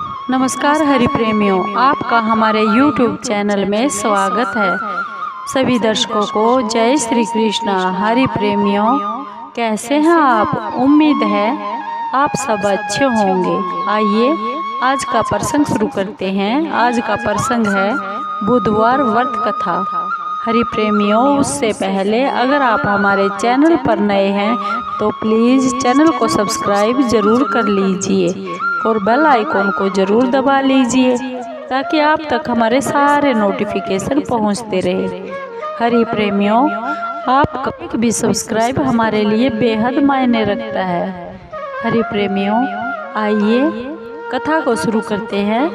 नमस्कार हरि प्रेमियों, आपका हमारे YouTube चैनल में स्वागत है। सभी दर्शकों को जय श्री कृष्णा। हरि प्रेमियों, कैसे हैं आप? उम्मीद है आप सब अच्छे होंगे। आइए आज का प्रसंग शुरू करते हैं। आज का प्रसंग है बुधवार व्रत कथा। हरि प्रेमियों, उससे पहले अगर आप हमारे चैनल पर नए हैं तो प्लीज़ चैनल को सब्सक्राइब ज़रूर कर लीजिए और बेल आइकॉन को ज़रूर दबा लीजिए ताकि आप तक हमारे सारे नोटिफिकेशन पहुंचते रहे। हरि प्रेमियों, आपका भी सब्सक्राइब हमारे लिए बेहद मायने रखता है। हरि प्रेमियों, आइए कथा को शुरू करते हैं।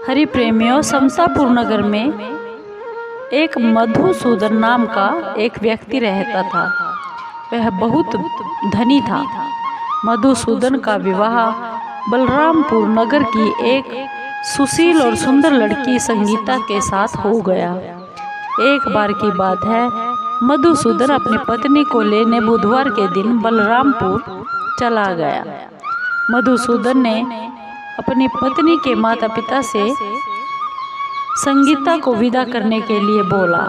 हरि प्रेमियों, शमशापुर नगर में एक मधुसूदन नाम का एक व्यक्ति रहता था। वह बहुत धनी था। मधुसूदन का विवाह बलरामपुर नगर की एक सुशील और सुंदर लड़की संगीता के साथ हो गया। एक बार की बात है, मधुसूदन अपनी पत्नी को लेने बुधवार के दिन बलरामपुर चला गया। मधुसूदन ने अपनी पत्नी के माता पिता से संगीता को विदा करने के लिए बोला।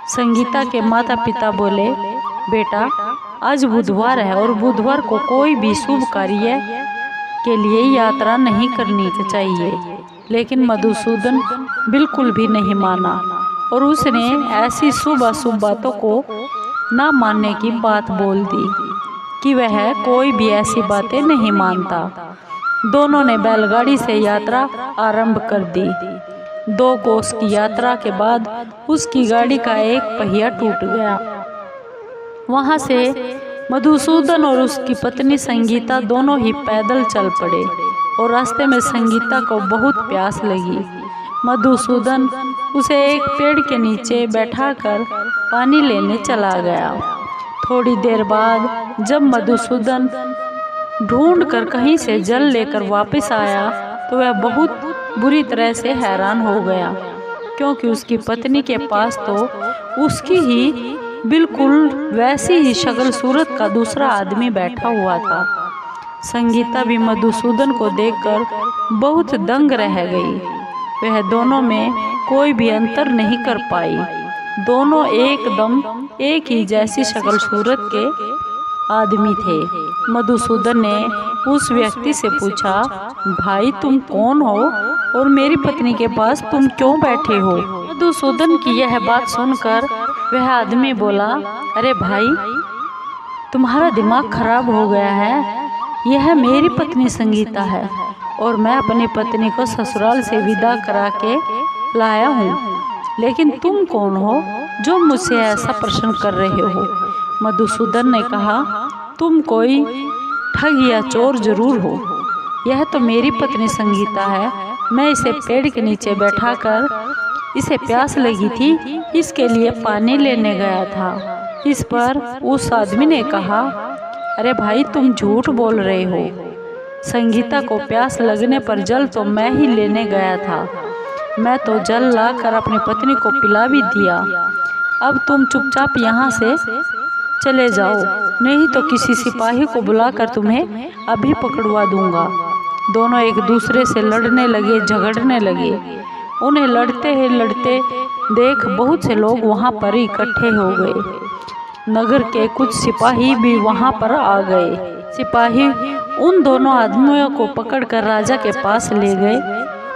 संगीता के माता पिता बोले, बेटा आज बुधवार है और बुधवार को कोई भी शुभ कार्य के लिए यात्रा नहीं करनी चाहिए। लेकिन मधुसूदन बिल्कुल भी नहीं माना और उसने ऐसी शुभ अशुभ बातों को ना मानने की बात बोल दी कि वह कोई भी ऐसी बातें नहीं मानता। दोनों ने बैलगाड़ी से यात्रा आरंभ कर दी। 2 कोस की यात्रा के बाद उसकी गाड़ी का एक पहिया टूट गया। वहाँ से मधुसूदन और उसकी पत्नी संगीता दोनों ही पैदल चल पड़े और रास्ते में संगीता को बहुत प्यास लगी। मधुसूदन उसे एक पेड़ के नीचे बैठाकर पानी लेने चला गया। थोड़ी देर बाद जब मधुसूदन ढूंढकर कहीं से जल लेकर वापस आया तो वह बहुत बुरी तरह से हैरान हो गया, क्योंकि उसकी पत्नी के पास तो उसकी ही बिल्कुल वैसी ही शक्ल सूरत का दूसरा आदमी बैठा हुआ था। संगीता भी मधुसूदन को देखकर बहुत दंग रह गई। वह दोनों में कोई भी अंतर नहीं कर पाई। दोनों एकदम एक ही जैसी शक्ल सूरत के आदमी थे। मधुसूदन ने उस व्यक्ति से पूछा, भाई तुम कौन हो और मेरी पत्नी के पास तुम क्यों बैठे हो? मधुसूदन की यह बात सुनकर वह आदमी बोला, अरे भाई, तुम्हारा दिमाग खराब हो गया है। यह मेरी पत्नी संगीता है और मैं अपनी पत्नी को ससुराल से विदा करा के लाया हूँ। लेकिन तुम कौन हो जो मुझसे ऐसा प्रश्न कर रहे हो? मधुसूदन ने कहा, तुम कोई ठग या चोर जरूर हो। यह तो मेरी पत्नी संगीता है। मैं इसे पेड़ के नीचे बैठाकर इसे प्यास लगी थी, इसके लिए पानी लेने गया था। इस पर उस आदमी ने कहा, अरे भाई तुम झूठ बोल रहे हो। संगीता को प्यास लगने पर जल तो मैं ही लेने गया था। मैं तो जल लाकर अपनी पत्नी को पिला भी दिया। अब तुम चुपचाप यहाँ से चले जाओ, नहीं तो किसी सिपाही को बुलाकर तुम्हें अभी पकड़वा दूंगा। दोनों एक दूसरे से लड़ने लगे, झगड़ने लगे। उन्हें लड़ते देख बहुत से लोग वहां पर इकट्ठे हो गए। नगर के कुछ सिपाही भी वहां पर आ गए। सिपाही उन दोनों आदमियों को पकड़कर राजा के पास ले गए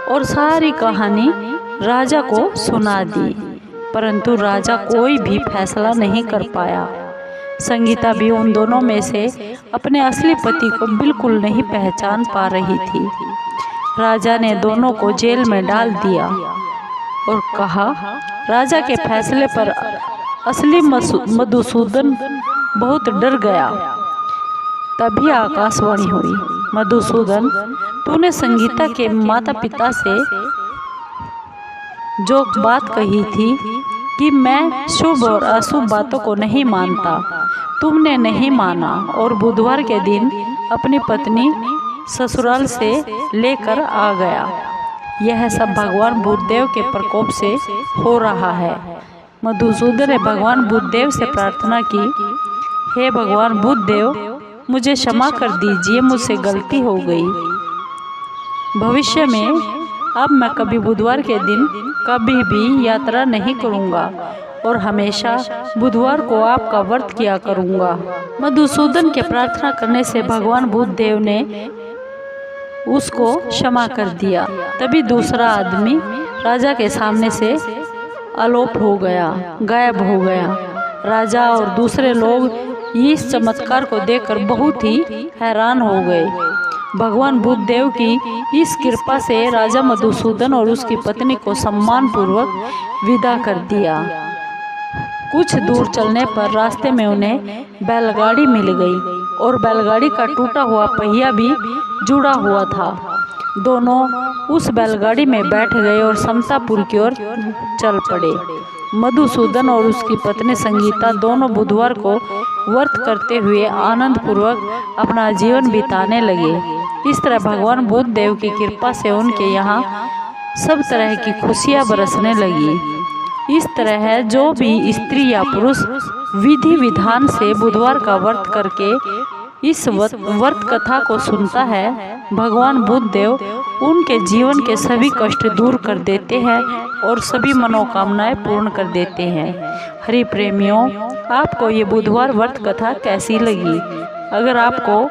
और सारी कहानी राजा को सुना दी, परंतु राजा कोई भी फैसला नहीं कर पाया। संगीता भी उन दोनों में से अपने असली पति को बिल्कुल नहीं पहचान पा रही थी। राजा ने दोनों को जेल में डाल दिया और कहा, राजा के फैसले पर असली मधुसूदन बहुत डर गया। तभी आकाशवाणी हुई, मधुसूदन, तूने संगीता के माता पिता से जो बात कही थी कि मैं शुभ और अशुभ बातों को नहीं मानता, तुमने नहीं माना और बुधवार के दिन अपनी पत्नी ससुराल से लेकर आ गया। यह सब भगवान बुद्धदेव के प्रकोप से हो रहा है। मधुसूदन ने भगवान बुद्धदेव से प्रार्थना की, हे भगवान बुद्धदेव, मुझे क्षमा कर दीजिए, मुझसे गलती हो गई। भविष्य में अब मैं कभी बुधवार के दिन कभी भी यात्रा नहीं करूँगा और हमेशा बुधवार को आपका व्रत किया करूँगा। मधुसूदन के प्रार्थना करने से भगवान बुद्धदेव ने उसको क्षमा कर दिया। तभी दूसरा आदमी राजा के सामने से अलोप हो गया, गायब हो गया। राजा और दूसरे लोग इस चमत्कार को देखकर बहुत ही हैरान हो गए। भगवान बुद्धदेव की इस कृपा से राजा मधुसूदन और उसकी पत्नी को सम्मानपूर्वक विदा कर दिया। कुछ दूर चलने पर रास्ते में उन्हें बैलगाड़ी मिल गई और बैलगाड़ी का टूटा हुआ पहिया भी जुड़ा हुआ था। दोनों उस बैलगाड़ी में बैठ गए और समतापुर की ओर चल पड़े। मधुसूदन और उसकी पत्नी संगीता दोनों बुधवार को व्रत करते हुए आनंद पूर्वक अपना जीवन बिताने लगे। इस तरह भगवान बुद्धदेव की कृपा से उनके यहाँ सब तरह की खुशियाँ बरसने लगी। इस तरह है जो भी स्त्री या पुरुष विधि विधान से बुधवार का व्रत करके इस व्रत कथा को सुनता है, भगवान बुद्धदेव उनके जीवन के सभी कष्ट दूर कर देते हैं और सभी मनोकामनाएं पूर्ण कर देते हैं। हरि प्रेमियों, आपको ये बुधवार व्रत कथा कैसी लगी? अगर आपको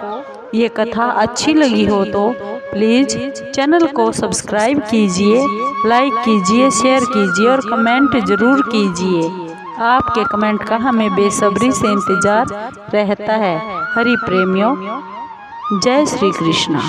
ये कथा अच्छी लगी हो तो प्लीज़ चैनल को सब्सक्राइब कीजिए, लाइक कीजिए, शेयर कीजिए और कमेंट ज़रूर कीजिए। आपके कमेंट का हमें बेसब्री से इंतज़ार रहता है। हरि प्रेमियों, जय श्री कृष्णा।